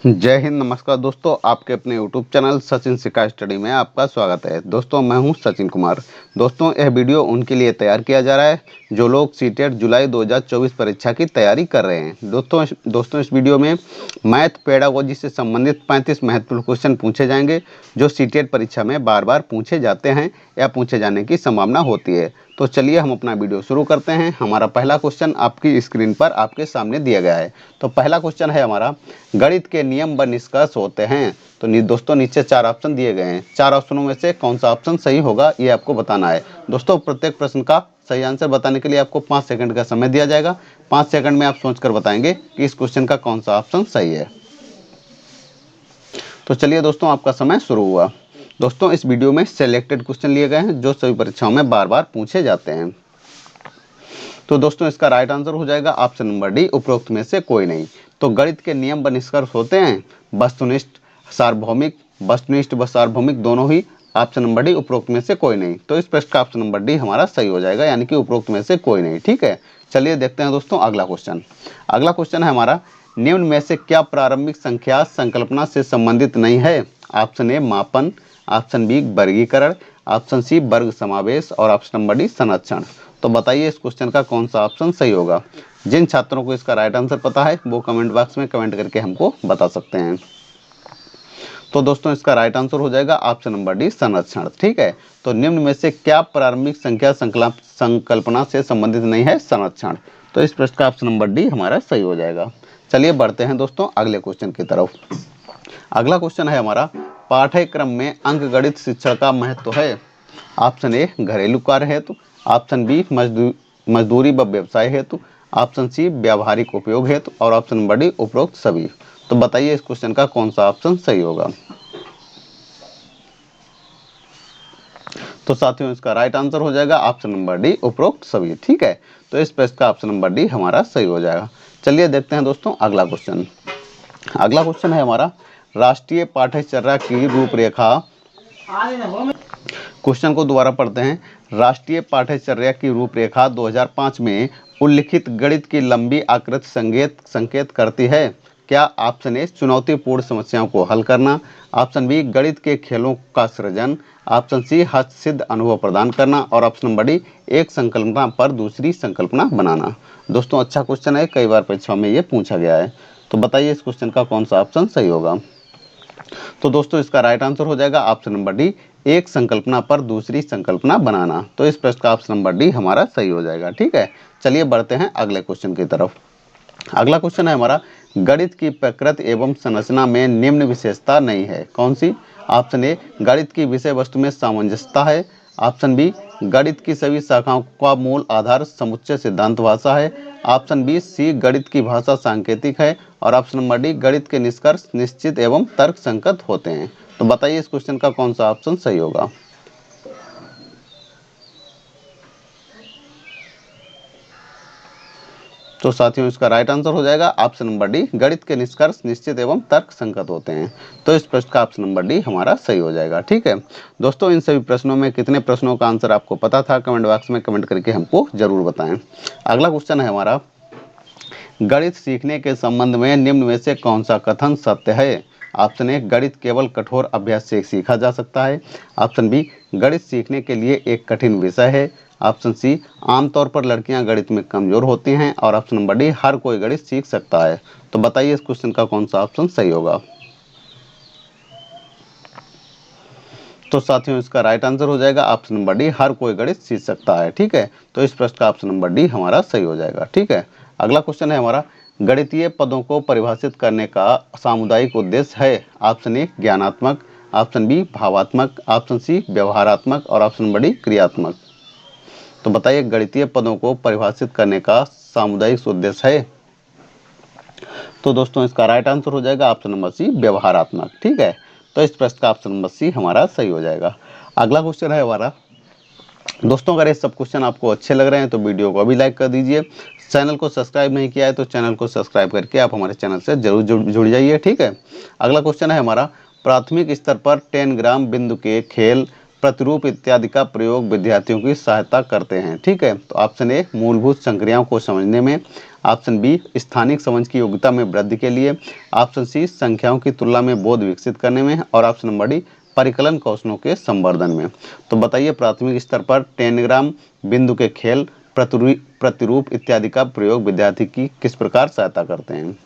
जय हिंद। नमस्कार दोस्तों, आपके अपने YouTube चैनल सचिन सिक्का स्टडी में आपका स्वागत है। दोस्तों मैं हूं सचिन कुमार। दोस्तों यह वीडियो उनके लिए तैयार किया जा रहा है जो लोग सीटेट जुलाई 2024 परीक्षा की तैयारी कर रहे हैं। दोस्तों इस वीडियो में मैथ पेडागोजी से संबंधित 35 महत्वपूर्ण क्वेश्चन पूछे जाएंगे जो सीटेट परीक्षा में बार बार पूछे जाते हैं या पूछे जाने की संभावना होती है। तो चलिए हम अपना वीडियो शुरू करते हैं। हमारा पहला क्वेश्चन आपकी स्क्रीन पर आपके सामने दिया गया है। तो पहला क्वेश्चन है हमारा, गणित के नियम व निष्कर्ष होते हैं। तो दोस्तों नीचे 4 ऑप्शन दिए गए हैं। 4 ऑप्शनों में से कौन सा ऑप्शन सही होगा ये आपको बताना है। दोस्तों प्रत्येक प्रश्न का सही आंसर बताने के लिए आपको 5 सेकंड का समय दिया जाएगा। 5 सेकंड में आप सोचकर बताएंगे कि इस क्वेश्चन का कौन सा ऑप्शन सही है। तो चलिए दोस्तों आपका समय शुरू हुआ। दोस्तों इस वीडियो में सिलेक्टेड क्वेश्चन लिए गए हैं जो सभी परीक्षाओं में बार बार पूछे जाते हैं। तो दोस्तों इसका राइट आंसर हो जाएगा ऑप्शन नंबर डी, उपरोक्त में से कोई नहीं। तो गणित के नियम व निष्कर्ष होते हैं वस्तुनिष्ठ, सार्वभौमिक, वस्तुनिष्ठ व सार्वभौमिक दोनों ही। ऑप्शन नंबर डी, उपरोक्त में से कोई नहीं। तो इस प्रश्न का ऑप्शन नंबर डी हमारा सही हो जाएगा, यानी कि उपरोक्त में से कोई नहीं। ठीक है, चलिए देखते हैं दोस्तों अगला क्वेश्चन। अगला क्वेश्चन है हमारा, निम्न में से क्या प्रारंभिक संख्या संकल्पना से संबंधित नहीं है? ऑप्शन ए मापन, ऑप्शन बी वर्गीकरण, ऑप्शन सी वर्ग समावेश और ऑप्शन नंबर डी संरक्षण। तो बताइए इस क्वेश्चन का कौन सा ऑप्शन सही होगा। जिन छात्रों को इसका राइट आंसर पता है वो कमेंट बॉक्स में कमेंट करके हमको बता सकते हैं। तो दोस्तों इसका राइट आंसर हो जाएगा ऑप्शन नंबर डी संरक्षण। ठीक है, तो निम्न में से क्या प्रारंभिक संख्या संकल्पना से संबंधित नहीं है? संरक्षण। तो इस प्रश्न का ऑप्शन नंबर डी हमारा सही हो जाएगा। चलिए बढ़ते हैं दोस्तों अगले क्वेश्चन की तरफ। अगला क्वेश्चन है हमारा, पाठ्यक्रम में अंकगणित शिक्षण का महत्व है। ऑप्शन ए घरेलू कार्य हेतु, ऑप्शन बी मजदूरी व व्यवसाय हेतु, ऑप्शन सी व्यावहारिक उपयोग हेतु और ऑप्शन नंबर डी उपरोक्त सभी। तो बताइए इस क्वेश्चन का कौन सा ऑप्शन सही होगा। तो साथियों इसका राइट आंसर हो जाएगा ऑप्शन नंबर डी उपरोक्त सभी। ठीक है, तो इस प्रश्न का ऑप्शन नंबर डी हमारा सही हो जाएगा। चलिए देखते हैं दोस्तों अगला क्वेश्चन। अगला क्वेश्चन है हमारा, राष्ट्रीय पाठ्यचर्या की रूपरेखा। क्वेश्चन को दोबारा पढ़ते हैं। राष्ट्रीय पाठ्यचर्या की रूपरेखा 2005 में उल्लिखित गणित की लंबी आकृति संकेत करती है। क्या? ऑप्शन ए चुनौतीपूर्ण समस्याओं को हल करना, ऑप्शन बी गणित के खेलों का सृजन, ऑप्शन सी हस्तसिद्ध अनुभव प्रदान करना और ऑप्शन नंबर डी एक संकल्पना पर दूसरी संकल्पना बनाना। दोस्तों अच्छा क्वेश्चन है, कई बार परीक्षा में ये पूछा गया है। तो बताइए इस क्वेश्चन का कौन सा ऑप्शन सही होगा। तो दोस्तों इसका राइट आंसर हो जाएगा ऑप्शन नंबर डी, एक संकल्पना पर दूसरी संकल्पना बनाना। तो इस प्रश्न का ऑप्शन नंबर डी हमारा सही हो जाएगा। ठीक है, चलिए बढ़ते हैं अगले क्वेश्चन की तरफ। अगला क्वेश्चन है हमारा, गणित की प्रकृति एवं संरचना में निम्न विशेषता नहीं है। कौन सी? ऑप्शन ए गणित की विषय वस्तु में सामंजस्यता है, ऑप्शन बी गणित की सभी शाखाओं का मूल आधार समुच्चय सिद्धांत भाषा है, ऑप्शन बी सी गणित की भाषा सांकेतिक है और ऑप्शन नंबर डी गणित के निष्कर्ष निश्चित एवं तर्क संगत होते हैं। तो बताइए इस क्वेश्चन का कौन सा ऑप्शन सही होगा। तो साथियों इसका राइट आंसर हो जाएगा ऑप्शन नंबर डी, गणित के निष्कर्ष निश्चित एवं तर्क संगत होते हैं। तो इस प्रश्न का ऑप्शन नंबर डी हमारा सही हो जाएगा। ठीक है दोस्तों, इन सभी प्रश्नों में कितने प्रश्नों का आंसर आपको पता था कमेंट बॉक्स में कमेंट करके हमको जरूर बताएं। अगला क्वेश्चन है हमारा, गणित सीखने के संबंध में निम्न में से कौन सा कथन सत्य है। ऑप्शन ए गणित केवल कठोर अभ्यास से सीखा जा सकता है, ऑप्शन बी गणित सीखने के लिए एक कठिन विषय है, ऑप्शन सी आमतौर पर लड़कियां गणित में कमजोर होती हैं और ऑप्शन नंबर डी हर कोई गणित सीख सकता है। तो बताइए इस क्वेश्चन का कौन सा ऑप्शन सही होगा। तो साथियों इसका राइट आंसर हो जाएगा ऑप्शन नंबर डी, हर कोई गणित सीख सकता है। ठीक है, तो इस प्रश्न का ऑप्शन नंबर डी हमारा सही हो जाएगा। ठीक है, अगला क्वेश्चन है हमारा, गणितीय पदों को परिभाषित करने का सामुदायिक उद्देश्य है। ऑप्शन ए ज्ञानात्मक, ऑप्शन बी भावात्मक, ऑप्शन सी व्यवहारात्मक और ऑप्शन नंबर डी क्रियात्मक। तो बताइए गणितीय पदों को परिभाषित करने का सामुदायिक उद्देश्य है। तो दोस्तों इसका राइट आंसर हो जाएगा ऑप्शन नंबर सी व्यवहारात्मक। ठीक है, तो इस प्रश्न का ऑप्शन नंबर सी हमारा सही हो जाएगा। अगला क्वेश्चन है हमारा, दोस्तों अगर ये सब क्वेश्चन आपको अच्छे लग रहे हैं तो वीडियो को अभी लाइक कर दीजिए। चैनल को सब्सक्राइब नहीं किया है तो चैनल को सब्सक्राइब करके आप हमारे चैनल से जरूर जुड़ जाइए। ठीक है, अगला क्वेश्चन है हमारा, प्राथमिक स्तर पर 10 ग्राम बिंदु के खेल प्रतिरूप इत्यादि का प्रयोग विद्यार्थियों की सहायता करते हैं। ठीक है, तो ऑप्शन ए मूलभूत संक्रियाओं को समझने में, ऑप्शन बी स्थानिक समझ की योग्यता में वृद्धि के लिए, ऑप्शन सी संख्याओं की तुलना में बोध विकसित करने में, और ऑप्शन नंबर डी परिकलन कौशलों के संवर्धन में। तो बताइए प्राथमिक स्तर पर टेनग्राम, बिंदु के खेल, प्रतिरूप इत्यादि का प्रयोग विद्यार्थी की किस प्रकार सहायता करते हैं।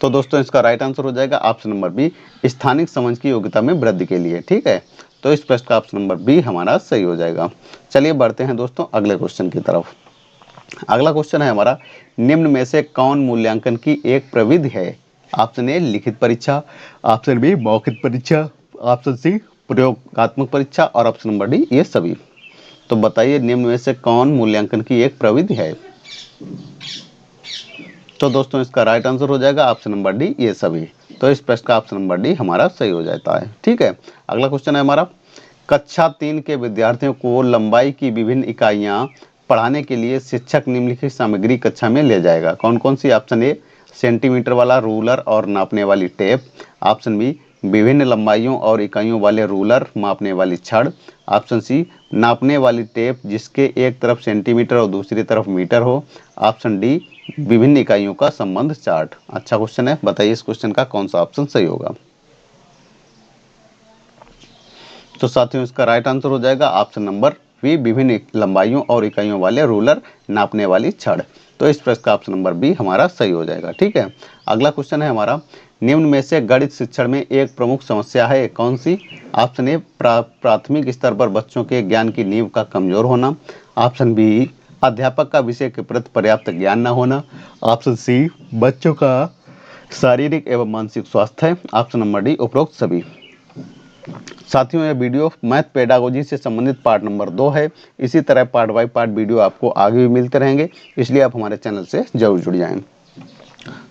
तो दोस्तों इसका राइट आंसर हो जाएगा ऑप्शन नंबर बी स्थानिक समझ की योग्यता में वृद्धि के लिए। ठीक है, तो इस प्रश्न का ऑप्शन नंबर बी हमारा सही हो जाएगा। चलिए बढ़ते हैं दोस्तों अगले क्वेश्चन की तरफ। अगला क्वेश्चन है हमारा, निम्न में से कौन मूल्यांकन की एक प्रविधि है। ऑप्शन ए लिखित परीक्षा, ऑप्शन बी मौखिक परीक्षा, ऑप्शन सी प्रयोगात्मक परीक्षा, और ऑप्शन नंबर डी ये सभी। तो बताइए निम्न में से कौन मूल्यांकन की एक प्रविधि है। तो दोस्तों इसका राइट आंसर हो जाएगा ऑप्शन नंबर डी ये सभी। तो इस प्रश्न का ऑप्शन नंबर डी हमारा सही हो जाता है। ठीक है, अगला क्वेश्चन है हमारा, कक्षा 3 के विद्यार्थियों को लंबाई की विभिन्न इकाइयां पढ़ाने के लिए शिक्षक निम्नलिखित सामग्री कक्षा में ले जाएगा। कौन कौन सी। ऑप्शन ए सेंटीमीटर वाला रूलर और नापने वाली टेप, ऑप्शन बी विभिन्न लंबाइयों और इकाइयों वाले रूलर मापने वाली छड़, ऑप्शन सी नापने वाली टेप जिसके एक तरफ सेंटीमीटर और दूसरी तरफ मीटर हो, ऑप्शन डी विभिन्न इकाइयों का संबंध चार्ट। अच्छा क्वेश्चन है, बताइए इस क्वेश्चन का कौन सा ऑप्शन सही होगा। तो साथियों इसका राइट आंसर हो जाएगा ऑप्शन नंबर बी विभिन्न लंबाइयों और इकाइयों वाले रूलर नापने वाली छड़। तो इस प्रश्न का ऑप्शन नंबर बी हमारा सही हो जाएगा। ठीक है, अगला क्वेश्चन है हमारा, निम्न में से गणित शिक्षण में एक प्रमुख समस्या है कौन सी। ऑप्शन ए प्राथमिक स्तर पर बच्चों के ज्ञान की नींव का कमजोर होना, ऑप्शन बी अध्यापक का विषय के प्रति पर्याप्त ज्ञान न होना, ऑप्शन सी बच्चों का शारीरिक एवं मानसिक स्वास्थ्य है, ऑप्शन नंबर डी उपरोक्त सभी। साथियों यह वीडियो मैथ पेडागोजी से संबंधित पार्ट नंबर 2 है। इसी तरह पार्ट बाय पार्ट वीडियो आपको आगे भी मिलते रहेंगे, इसलिए आप हमारे चैनल से जरूर जुड़ जाएं।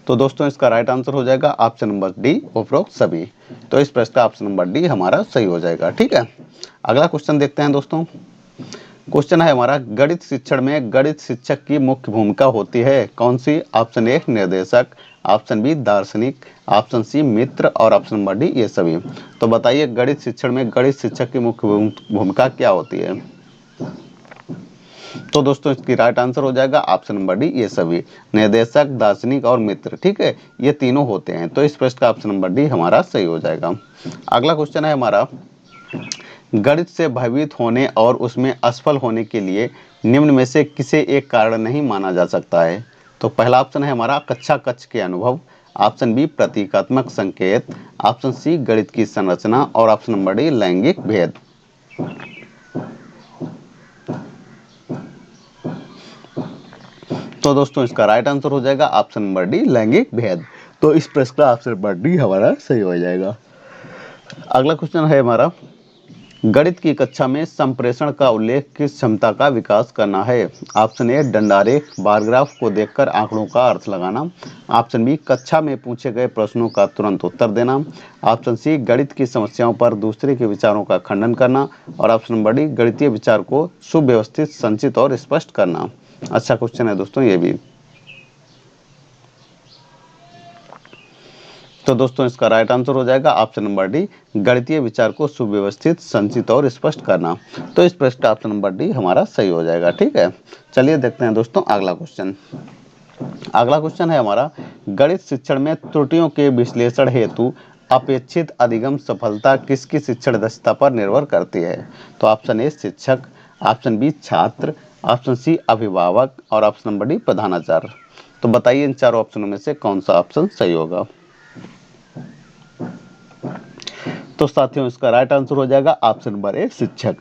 तो दोस्तों इसका राइट आंसर हो जाएगा ऑप्शन नंबर डी उपरोक्त सभी। तो इस प्रश्न का ऑप्शन नंबर डी हमारा सही हो जाएगा। ठीक है, अगला क्वेश्चन देखते हैं दोस्तों। क्वेश्चन है हमारा, गणित शिक्षण में गणित शिक्षक की मुख्य भूमिका होती है कौन सी। ऑप्शन ए निर्देशक, ऑप्शन बी दार्शनिक, ऑप्शन सी मित्र, और ऑप्शन नंबर डी ये सभी। तो बताइए गणित शिक्षण में गणित शिक्षक की मुख्य भूमिका क्या होती है। तो दोस्तों इसकी राइट आंसर हो जाएगा ऑप्शन नंबर डी ये सभी, निर्देशक, दार्शनिक और मित्र। ठीक है, ये तीनों होते हैं। तो इस प्रश्न का ऑप्शन नंबर डी हमारा सही हो जाएगा। अगला क्वेश्चन है हमारा, गणित से भयभीत होने और उसमें असफल होने के लिए निम्न में से किसे एक कारण नहीं माना जा सकता है। तो पहला ऑप्शन है हमारा कक्षा कक्ष के अनुभव, ऑप्शन बी प्रतीकात्मक संकेत, ऑप्शन सी गणित की संरचना, और ऑप्शन नंबर डी लैंगिक भेद। तो दोस्तों इसका राइट आंसर हो जाएगा ऑप्शन नंबर डी लैंगिक भेद। तो इस प्रश्न का ऑप्शन नंबर डी हमारा सही हो जाएगा। अगला क्वेश्चन है हमारा, गणित की कक्षा में संप्रेषण का उल्लेख किस क्षमता का विकास करना है। ऑप्शन ए डंडारेख, बार ग्राफ को देखकर आंकड़ों का अर्थ लगाना, ऑप्शन बी कक्षा में पूछे गए प्रश्नों का तुरंत उत्तर देना, ऑप्शन सी गणित की समस्याओं पर दूसरे के विचारों का खंडन करना, और ऑप्शन नंबर डी गणितीय विचार को सुव्यवस्थित, संचित और स्पष्ट करना। अच्छा क्वेश्चन है दोस्तों ये भी। तो दोस्तों इसका राइट आंसर हो जाएगा ऑप्शन नंबर डी गणितीय विचार को सुव्यवस्थित, संचित और स्पष्ट करना। तो इस प्रश्न का ऑप्शन नंबर डी हमारा सही हो जाएगा। ठीक है, चलिए देखते हैं दोस्तों अगला क्वेश्चन। अगला क्वेश्चन है हमारा, गणित शिक्षण में त्रुटियों के विश्लेषण हेतु अपेक्षित अधिगम सफलता किसकी शिक्षण दक्षता पर निर्भर करती है। तो ऑप्शन ए शिक्षक, ऑप्शन बी छात्र, ऑप्शन सी अभिभावक, और ऑप्शन नंबर डी प्रधानाचार्य। तो बताइए इन चारों ऑप्शनों में से कौन सा ऑप्शन सही होगा। तो साथियों इसका राइट आंसर हो जाएगा ऑप्शन नंबर ए शिक्षक।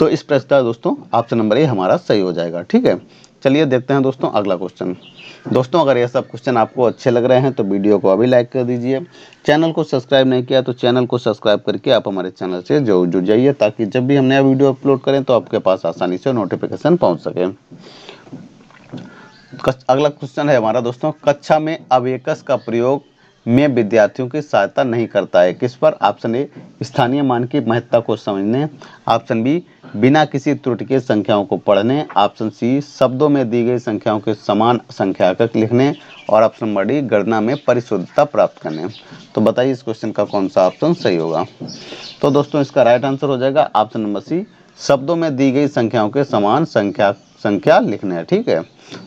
तो इस प्रश्न का दोस्तों ऑप्शन नंबर ए हमारा सही हो जाएगा। ठीक है, चलिए देखते हैं दोस्तों अगला क्वेश्चन। दोस्तों अगर ये सब क्वेश्चन आपको अच्छे लग रहे हैं तो वीडियो को अभी लाइक कर दीजिए। चैनल को सब्सक्राइब नहीं किया तो चैनल को सब्सक्राइब करके आप हमारे चैनल से जरूर जुड़ जाइए, ताकि जब भी हम नया वीडियो अपलोड करें तो आपके पास आसानी से नोटिफिकेशन पहुंच सके। अगला क्वेश्चन है हमारा दोस्तों, कक्षा में अबेकस का प्रयोग में विद्यार्थियों की सहायता नहीं करता है किस पर। ऑप्शन ए स्थानीय मान की महत्ता को समझने, ऑप्शन बी बिना किसी त्रुटि के संख्याओं को पढ़ने, ऑप्शन सी शब्दों में दी गई संख्याओं के समान संख्याक लिखने, और ऑप्शन नंबर डी गणना में परिशुद्धता प्राप्त करने। तो बताइए इस क्वेश्चन का कौन सा ऑप्शन सही होगा। तो दोस्तों इसका राइट आंसर हो जाएगा ऑप्शन नंबर सी शब्दों में दी गई संख्याओं के समान संख्या लिखना है। ठीक है,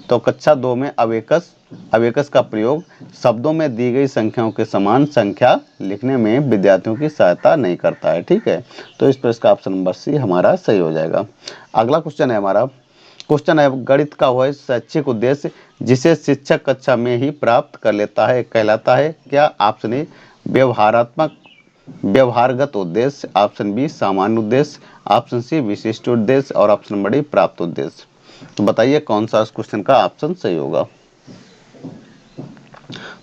तो कक्षा 2 में अवेकस का प्रयोग शब्दों में दी गई संख्याओं के समान संख्या लिखने में विद्यार्थियों की सहायता नहीं करता है। ठीक है, तो इस प्रश्न का ऑप्शन नंबर सी हमारा सही हो जाएगा। अगला क्वेश्चन है हमारा, क्वेश्चन है गणित का वह शैक्षिक उद्देश्य जिसे शिक्षक कक्षा में ही प्राप्त कर लेता है कहलाता है क्या? ऑप्शन ए व्यवहारगत उद्देश्य, ऑप्शन बी सामान्य उद्देश्य, ऑप्शन सी विशिष्ट उद्देश्य और ऑप्शन नंबर डी प्राप्त उद्देश्य। तो बताइए कौन सा इस क्वेश्चन का ऑप्शन सही होगा।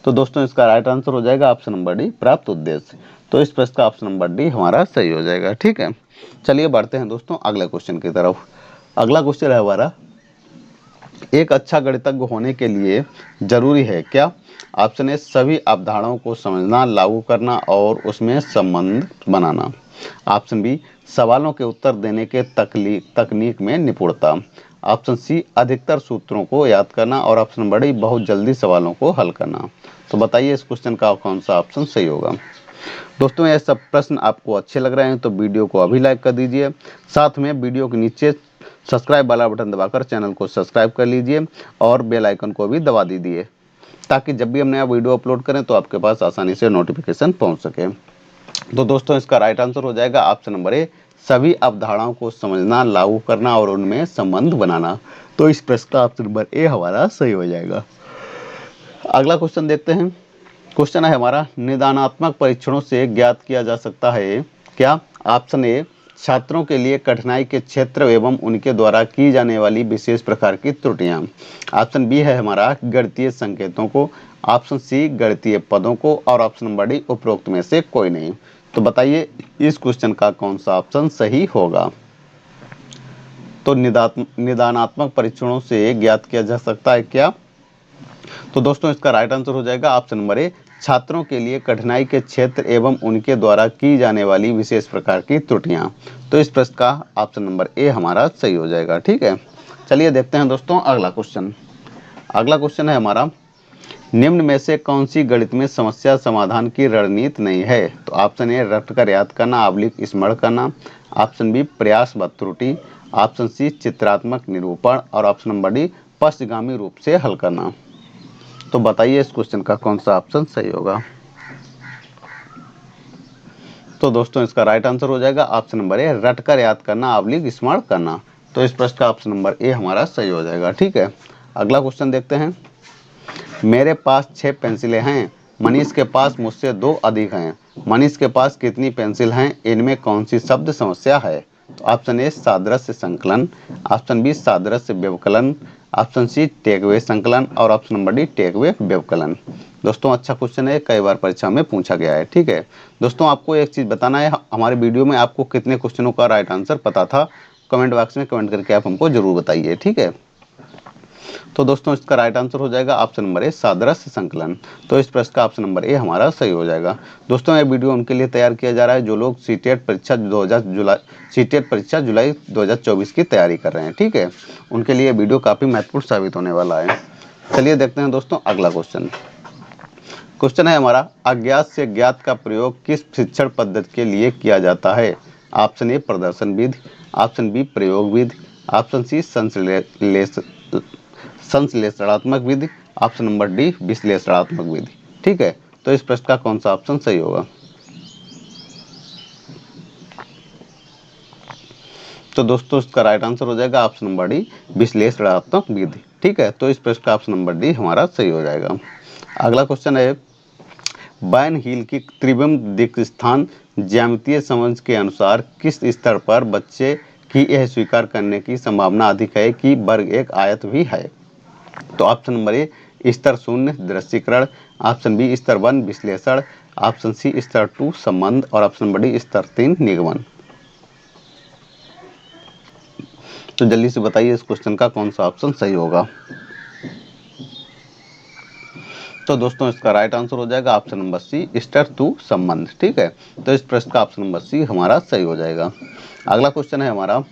तो दोस्तों इसका राइट आंसर हो जाएगा ऑप्शन नंबर डी प्राप्त उद्देश्य। तो इस प्रश्न का ऑप्शन नंबर डी हमारा सही हो जाएगा। ठीक है, चलिए बढ़ते हैं दोस्तों अगले क्वेश्चन की तरफ। अगला क्वेश्चन है हमारा, एक अच्छा गणितज्ञ होने के लिए जरूरी है क्या? ऑप्शन ए सभी अवधारणाओं को समझना, लागू करना और उसमें संबंध बनाना, ऑप्शन बी सवालों के उत्तर देने के तकनीक में निपुणता, ऑप्शन सी अधिकतर सूत्रों को याद करना और ऑप्शन नंबर डी बहुत जल्दी सवालों को हल करना। तो बताइए इस क्वेश्चन का कौन सा ऑप्शन सही होगा। दोस्तों ये सब प्रश्न आपको अच्छे लग रहे हैं तो वीडियो को अभी लाइक कर दीजिए, साथ में वीडियो के नीचे सब्सक्राइब वाला बटन दबाकर चैनल को सब्सक्राइब कर लीजिए और बेल आइकन को भी दबा दीजिए ताकि जब भी हम नया वीडियो अपलोड करें तो आपके पास आसानी से नोटिफिकेशन पहुंच सके। तो दोस्तों इसका राइट आंसर हो जाएगा ऑप्शन नंबर ए सभी अवधारणाओं को समझना, लागू करना और उनमें संबंध बनाना। तो इस प्रश्न का ऑप्शन नंबर ए हमारा सही हो जाएगा। अगला क्वेश्चन देखते हैं। क्वेश्चन है हमारा, निदानात्मक परीक्षणों से ज्ञात किया जा सकता है क्या? ऑप्शन ए छात्रों के लिए कठिनाई के क्षेत्र एवं उनके द्वारा की जाने वाली विशेष प्रकार की त्रुटियां, ऑप्शन बी है हमारा गणितीय संकेतों को, ऑप्शन सी गणितीय पदों को और ऑप्शन नंबर डी उपरोक्त में से कोई नहीं। तो बताइए इस क्वेश्चन का कौन सा ऑप्शन सही होगा। तो निदानात्मक परीक्षणों से ज्ञात किया जा सकता है क्या? तो दोस्तों इसका राइट आंसर हो जाएगा ऑप्शन नंबर ए छात्रों के लिए कठिनाई के क्षेत्र एवं उनके द्वारा की जाने वाली विशेष प्रकार की त्रुटियां। तो इस प्रश्न का ऑप्शन नंबर ए हमारा सही हो जाएगा। ठीक है, चलिए देखते हैं दोस्तों अगला क्वेश्चन। अगला क्वेश्चन है हमारा, निम्न में से कौन सी गणित में समस्या समाधान की रणनीति नहीं है? तो ऑप्शन ए रटकर याद करना, स्मरण करना, ऑप्शन बी प्रयास व त्रुटि, ऑप्शन सी चित्रात्मक निरूपण और ऑप्शन नंबर डी पश्चिमगामी रूप से हल करना। तो बताइए इस क्वेश्चन का कौन सा ऑप्शन सही होगा। तो दोस्तों इसका राइट आंसर हो जाएगा ऑप्शन नंबर ए रटकर याद करना, स्मरण करना। तो इस प्रश्न का ऑप्शन नंबर ए हमारा सही हो जाएगा। ठीक है, अगला क्वेश्चन देखते हैं। मेरे पास 6 पेंसिलें हैं, मनीष के पास मुझसे 2 अधिक हैं, मनीष के पास कितनी पेंसिल हैं, इनमें कौन सी शब्द समस्या है? तो ऑप्शन ए सादृश्य संकलन, ऑप्शन बी सादृश्य व्यवकलन, ऑप्शन सी टेकवे संकलन और ऑप्शन नंबर डी टेकवे व्यवकलन। दोस्तों अच्छा क्वेश्चन है, कई बार परीक्षा में पूछा गया है। ठीक है दोस्तों, आपको एक चीज़ बताना है, हमारे वीडियो में आपको कितने क्वेश्चनों का राइट आंसर पता था, कमेंट बॉक्स में कमेंट करके आप हमको जरूर बताइए। ठीक है, तो दोस्तों इसका राइट आंसर हो जाएगा ऑप्शन नंबर ए सादृश्य संकलन। तो इस प्रश्न का ऑप्शन नंबर ए हमारा सही हो जाएगा। दोस्तों ये वीडियो उनके लिए तैयार किया जा रहा है जो लोग सीटेट परीक्षा जुलाई 2024 की तैयारी कर रहे हैं। ठीक है, उनके लिए वीडियो काफ़ी महत्वपूर्ण साबित होने वाला है। चलिए देखते हैं दोस्तों अगला क्वेश्चन। क्वेश्चन है हमारा, अज्ञात से ज्ञात का प्रयोग किस शिक्षण पद्धति के लिए किया जाता है? ऑप्शन ए प्रदर्शन विधि, ऑप्शन बी प्रयोग विधि, ऑप्शन सी संश्लेषणात्मक विधि, ऑप्शन नंबर डी विश्लेषणात्मक विधि। ठीक है, तो इस प्रश्न का कौन सा ऑप्शन सही होगा। तो दोस्तों इसका राइट आंसर हो जाएगा ऑप्शन नंबर डी विश्लेषणात्मक विधि। ठीक है, तो इस प्रश्न का ऑप्शन नंबर डी हमारा सही हो जाएगा। अगला क्वेश्चन है, बैन हील की त्रिविम दिक्स्थान ज्यामितीय समझ के अनुसार किस स्तर पर बच्चे की यह स्वीकार करने की संभावना अधिक है कि वर्ग एक आयत भी है? तो ऑप्शन नंबर ए स्तर 0 दृश्यीकरण, ऑप्शन बी स्तर 1 विश्लेषण, ऑप्शन सी स्तर 2 संबंध और ऑप्शन नंबर डी स्तर 3 निगमन। तो जल्दी से बताइए इस क्वेश्चन का कौन सा ऑप्शन सही होगा। तो दोस्तों इसका राइट आंसर हो जाएगा ऑप्शन नंबर सी स्तर 2 संबंध। ठीक है, तो इस प्रश्न का ऑप्शन नंबर सी हमारा सही हो जाएगा। अगला क्वेश्चन है हमारा,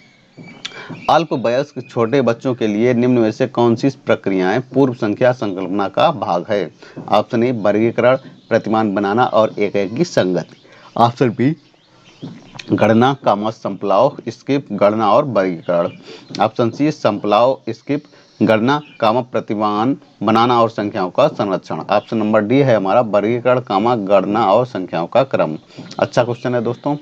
अल्पवयस्क छोटे बच्चों के लिए निम्न में से कौन सी प्रक्रियाएं पूर्व संख्या संकल्पना का भाग है? ऑप्शन ए वर्गीकरण, प्रतिमान बनाना और एक की संगति, ऑप्शन बी गणना कामा संपलाव स्किप गणना और वर्गीकरण। ऑप्शन सी संपलाव स्किप गणना कामा प्रतिमान बनाना और संख्याओं का संरक्षण। ऑप्शन नंबर डी है हमारा वर्गीकरण कामा गणना और संख्याओं का क्रम। अच्छा क्वेश्चन है दोस्तों।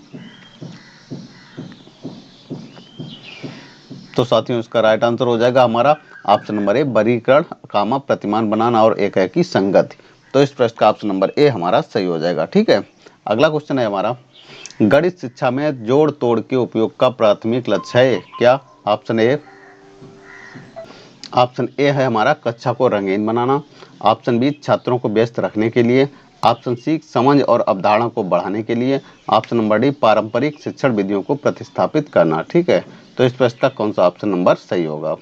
तो साथियों इसका राइट आंसर हो जाएगा हमारा ऑप्शन नंबर ए वर्गीकरण कामा प्रतिमान बनाना और एकाकी संगति। तो इस प्रश्न का ऑप्शन नंबर ए हमारा सही हो जाएगा। ठीक है, अगला क्वेश्चन है हमारा गणित शिक्षा में जोड़ तोड़ के उपयोग का प्राथमिक लक्ष्य है क्या। ऑप्शन ए है हमारा कक्षा को रंगीन बनाना। ऑप्शन बी छात्रों को व्यस्त रखने के लिए। ऑप्शन सी समझ और अवधारणा को बढ़ाने के लिए। ऑप्शन नंबर डी पारंपरिक शिक्षण विधियों को प्रतिस्थापित करना। ठीक है, तो इस प्रश्न का कौन सा ऑप्शन नंबर सही होगा।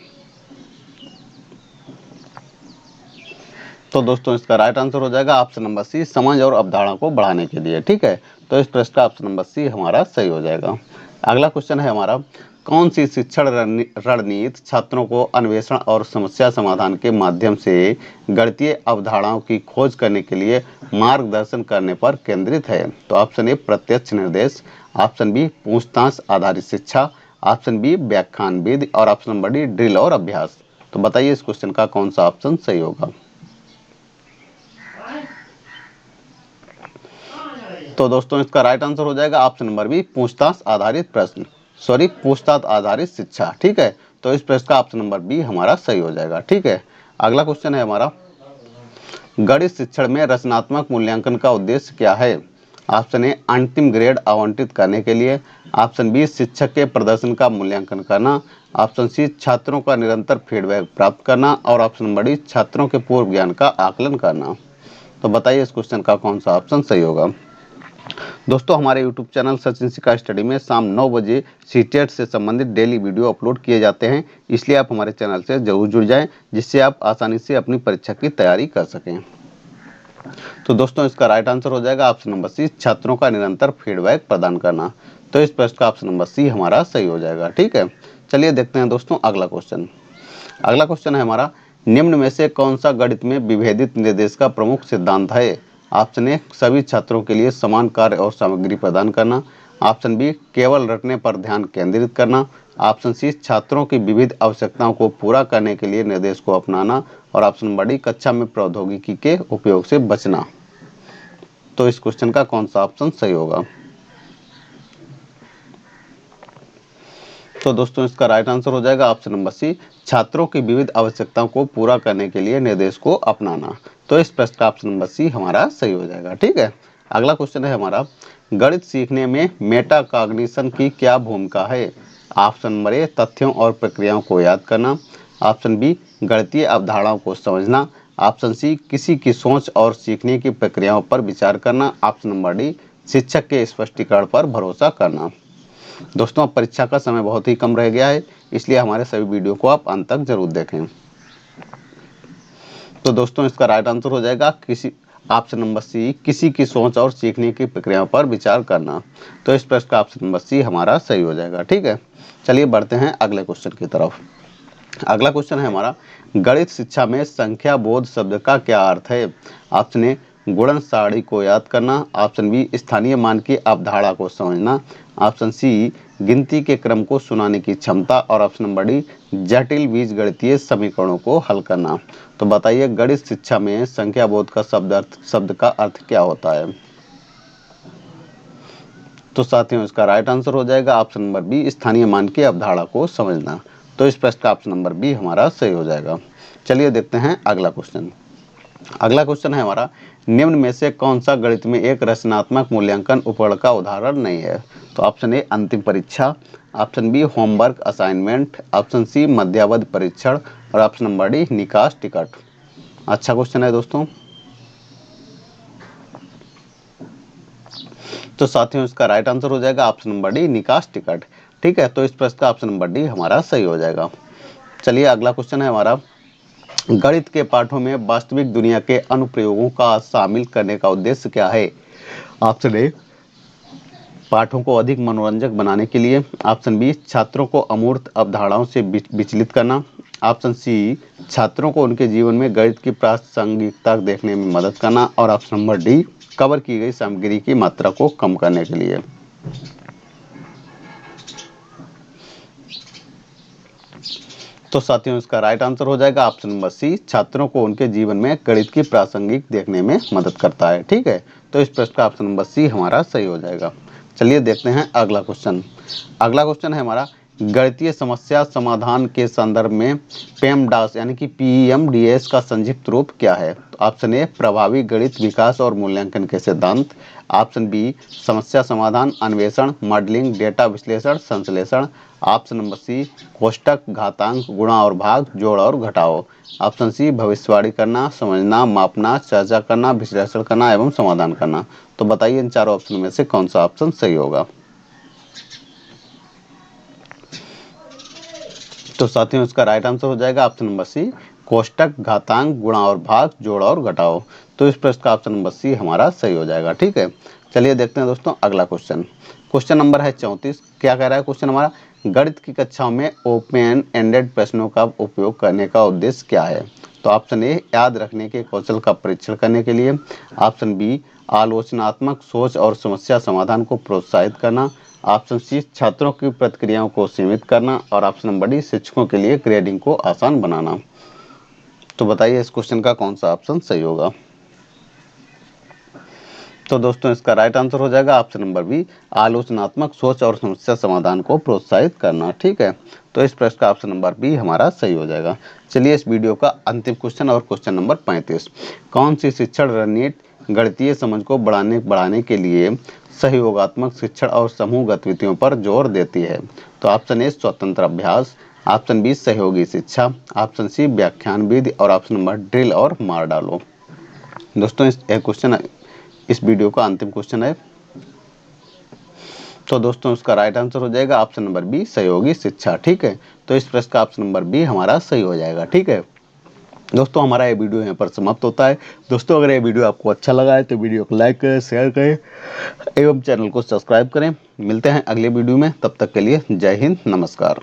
तो दोस्तों इसका राइट आंसर हो जाएगा ऑप्शन नंबर सी समझ और अवधारणा को बढ़ाने के लिए। ठीक है, तो इस प्रश्न का ऑप्शन नंबर सी हमारा सही हो जाएगा। अगला क्वेश्चन है हमारा कौन सी शिक्षण रणनीति छात्रों को अन्वेषण और समस्या समाधान के माध्यम से गणितीय अवधारणाओं की खोज करने के लिए मार्गदर्शन करने पर केंद्रित है। तो ऑप्शन ए प्रत्यक्ष निर्देश। ऑप्शन बी पूछताछ आधारित शिक्षा। ऑप्शन बी व्याख्यान विधि और ऑप्शन नंबर डी ड्रिल और अभ्यास। तो बताइए इस क्वेश्चन का कौन सा ऑप्शन सही होगा। तो दोस्तों इसका राइट आंसर हो जाएगा ऑप्शन नंबर बी पूछताछ आधारित प्रश्न पूछताछ आधारित शिक्षा। ठीक है, तो इस प्रश्न का ऑप्शन नंबर बी हमारा सही हो जाएगा। ठीक है, अगला क्वेश्चन है हमारा गणित शिक्षण में रचनात्मक मूल्यांकन का उद्देश्य क्या है। ऑप्शन ए अंतिम ग्रेड आवंटित करने के लिए। ऑप्शन बी शिक्षक के प्रदर्शन का मूल्यांकन करना। ऑप्शन सी छात्रों का निरंतर फीडबैक प्राप्त करना और ऑप्शन नंबर डी छात्रों के पूर्व ज्ञान का आकलन करना। तो बताइए इस क्वेश्चन का कौन सा ऑप्शन सही होगा। दोस्तों हमारे YouTube चैनल सचिन सिक्का स्टडी में शाम 9 बजे सीटेट से संबंधित डेली वीडियो अपलोड किए जाते हैं, इसलिए आप हमारे चैनल से जरूर जुड़ जाएं जिससे आप आसानी से अपनी परीक्षा की तैयारी कर सकें। तो दोस्तों इसका राइट आंसर हो जाएगा ऑप्शन नंबर सी छात्रों का निरंतर फीडबैक प्रदान करना। तो इस प्रश्न का ऑप्शन नंबर सी हमारा सही हो जाएगा। ठीक है, चलिए देखते हैं दोस्तों अगला क्वेश्चन। अगला क्वेश्चन है हमारा निम्न में से कौन सा गणित में विभेदित निर्देश का प्रमुख सिद्धांत है। ऑप्शन ए सभी छात्रों के लिए समान कार्य और सामग्री प्रदान करना। ऑप्शन बी केवल रटने पर ध्यान केंद्रित करना। ऑप्शन सी छात्रों की विविध आवश्यकताओं को पूरा करने के लिए निर्देश को अपनाना और ऑप्शन नंबर डी कक्षा में प्रौद्योगिकी के उपयोग से बचना। तो इस क्वेश्चन का कौन सा ऑप्शन सही होगा। तो दोस्तों इसका राइट आंसर हो जाएगा ऑप्शन नंबर सी छात्रों की विविध आवश्यकताओं को पूरा करने के लिए निर्देश को अपनाना। तो इस प्रश्न का ऑप्शन नंबर सी हमारा सही हो जाएगा। ठीक है, अगला क्वेश्चन है हमारा गणित सीखने में मेटा कॉग्निशन की क्या भूमिका है। ऑप्शन नंबर ए तथ्यों और प्रक्रियाओं को याद करना। ऑप्शन बी गणितीय अवधारणाओं को समझना। ऑप्शन सी किसी की सोच और सीखने की प्रक्रियाओं पर विचार करना। ऑप्शन नंबर डी शिक्षक के स्पष्टीकरण पर भरोसा करना। दोस्तों अब परीक्षा का समय बहुत ही कम रह गया है, इसलिए हमारे सभी वीडियो को आप अंत तक जरूर देखें। तो दोस्तों इसका राइट आंसर हो जाएगा ऑप्शन नंबर सी किसी की सोच और सीखने की प्रक्रियाओं पर विचार करना। तो इस प्रश्न का ऑप्शन नंबर सी हमारा सही हो जाएगा। ठीक है, चलिए बढ़ते हैं अगले क्वेश्चन की तरफ। अगला क्वेश्चन है हमारा गणित शिक्षा में संख्या बोध शब्द का क्या अर्थ है। ऑप्शन ए गुणन सारणी को याद करना। ऑप्शन बी स्थानीय मान की अवधारणा को समझना। ऑप्शन सी गिनती के क्रम को सुनाने की क्षमता और ऑप्शन नंबर डी जटिल बीजगणितीय समीकरणों को हल करना। तो बताइए गणित शिक्षा में संख्या बोध का शब्द का अर्थ क्या होता है। तो साथियों इसका राइट आंसर हो जाएगा ऑप्शन नंबर बी स्थानीय मान की अवधारणा को समझना। तो इस प्रश्न का ऑप्शन नंबर बी हमारा सही हो जाएगा। चलिए देखते हैं अगला क्वेश्चन। अगला क्वेश्चन है हमारा निम्न में से कौन सा गणित में एक रचनात्मक मूल्यांकन उपकरण का उदाहरण नहीं है। तो ऑप्शन ए अंतिम परीक्षा। Option B homework assignment. Option C मध्यावधि परीक्षण और ऑप्शन नंबर डी निकास टिकट। अच्छा क्वेश्चन है दोस्तों। तो साथियों इसका राइट आंसर हो जाएगा ऑप्शन नंबर डी निकास टिकट। ठीक है, तो इस प्रश्न का ऑप्शन नंबर डी हमारा सही हो जाएगा। चलिए अगला क्वेश्चन है हमारा गणित के पाठों में वास्तविक दुनिया के अनुप्रयोगों का शामिल करने का उद्देश्य क्या है। ऑप्शन ए पाठों को अधिक मनोरंजक बनाने के लिए। ऑप्शन बी छात्रों को अमूर्त अवधारणाओं से विचलित करना। ऑप्शन सी छात्रों को उनके जीवन में गणित की प्रासंगिकता देखने में मदद करना और ऑप्शन नंबर डी कवर की गई सामग्री की मात्रा को कम करने के लिए। तो साथियों इसका राइट आंसर हो जाएगा ऑप्शन नंबर सी, छात्रों को उनके जीवन में गणित की प्रासंगिक देखने में मदद करता है। ठीक है, तो इस प्रश्न का ऑप्शन नंबर सी हमारा सही हो जाएगा। चलिए देखते हैं अगला क्वेश्चन। अगला क्वेश्चन है हमारा, गणितीय समस्या समाधान के संदर्भ में पेमडास यानी कि PEMDAS का संक्षिप्त रूप क्या है? तो ऑप्शन ए प्रभावी गणित विकास और मूल्यांकन के सिद्धांत, ऑप्शन बी समस्या समाधान अन्वेषण मॉडलिंग डेटा विश्लेषण संश्लेषण, ऑप्शन नंबर सी कोष्टक घातांक गुणा और भाग जोड़ और घटाओ, ऑप्शन सी भविष्यवाणी करना समझना मापना चर्चा करना विश्लेषण करना एवं समाधान करना। तो बताइए इन चारों ऑप्शन में से कौन सा ऑप्शन सही होगा? तो साथियों इसका राइट आंसर हो जाएगा ऑप्शन नंबर सी कोष्टक घातांक गुणा और भाग जोड़ और घटाओ। तो इस प्रश्न का ऑप्शन नंबर सी हमारा सही हो जाएगा। ठीक है, चलिए देखते हैं दोस्तों अगला क्वेश्चन। क्वेश्चन नंबर है 34। क्या कह रहा है क्वेश्चन हमारा, गणित की कक्षाओं में ओपन एंडेड प्रश्नों का उपयोग करने का उद्देश्य क्या है? तो ऑप्शन ए याद रखने के कौशल का परीक्षण करने के लिए, ऑप्शन बी आलोचनात्मक सोच और समस्या समाधान को प्रोत्साहित करना, ऑप्शन सी छात्रों की प्रतिक्रियाओं को सीमित करना और ऑप्शन नंबर डी शिक्षकों के लिए ग्रेडिंग को आसान बनाना। तो बताइए इस क्वेश्चन का कौन सा ऑप्शन सही होगा? तो दोस्तों इसका राइट आंसर हो जाएगा ऑप्शन नंबर बी आलोचनात्मक सोच और समस्या समाधान को प्रोत्साहित करना। ठीक है, तो इस प्रश्न का ऑप्शन नंबर बी हमारा सही हो जाएगा। चलिए इस वीडियो का अंतिम क्वेश्चन और क्वेश्चन नंबर 35। कौन सी शिक्षण रणनीति गणितीय समझ को बढ़ाने के लिए सहयोगात्मक शिक्षण और समूह गतिविधियों पर जोर देती है? तो ऑप्शन ए स्वतंत्र अभ्यास, ऑप्शन बी सहयोगी शिक्षा, ऑप्शन सी व्याख्यान विधि और ऑप्शन नंबर ड्रिल और मार डालो। दोस्तों इस वीडियो का अंतिम क्वेश्चन है। तो दोस्तों उसका राइट आंसर हो जाएगा ऑप्शन नंबर बी सहयोगी शिक्षा। ठीक है, तो इस प्रश्न का ऑप्शन नंबर बी हमारा सही हो जाएगा। ठीक है दोस्तों, हमारा ये वीडियो यहाँ पर समाप्त होता है। दोस्तों अगर ये वीडियो आपको अच्छा लगा है तो वीडियो को लाइक करें शेयर करें एवं चैनल को सब्सक्राइब करें। मिलते हैं अगले वीडियो में, तब तक के लिए जय हिंद नमस्कार।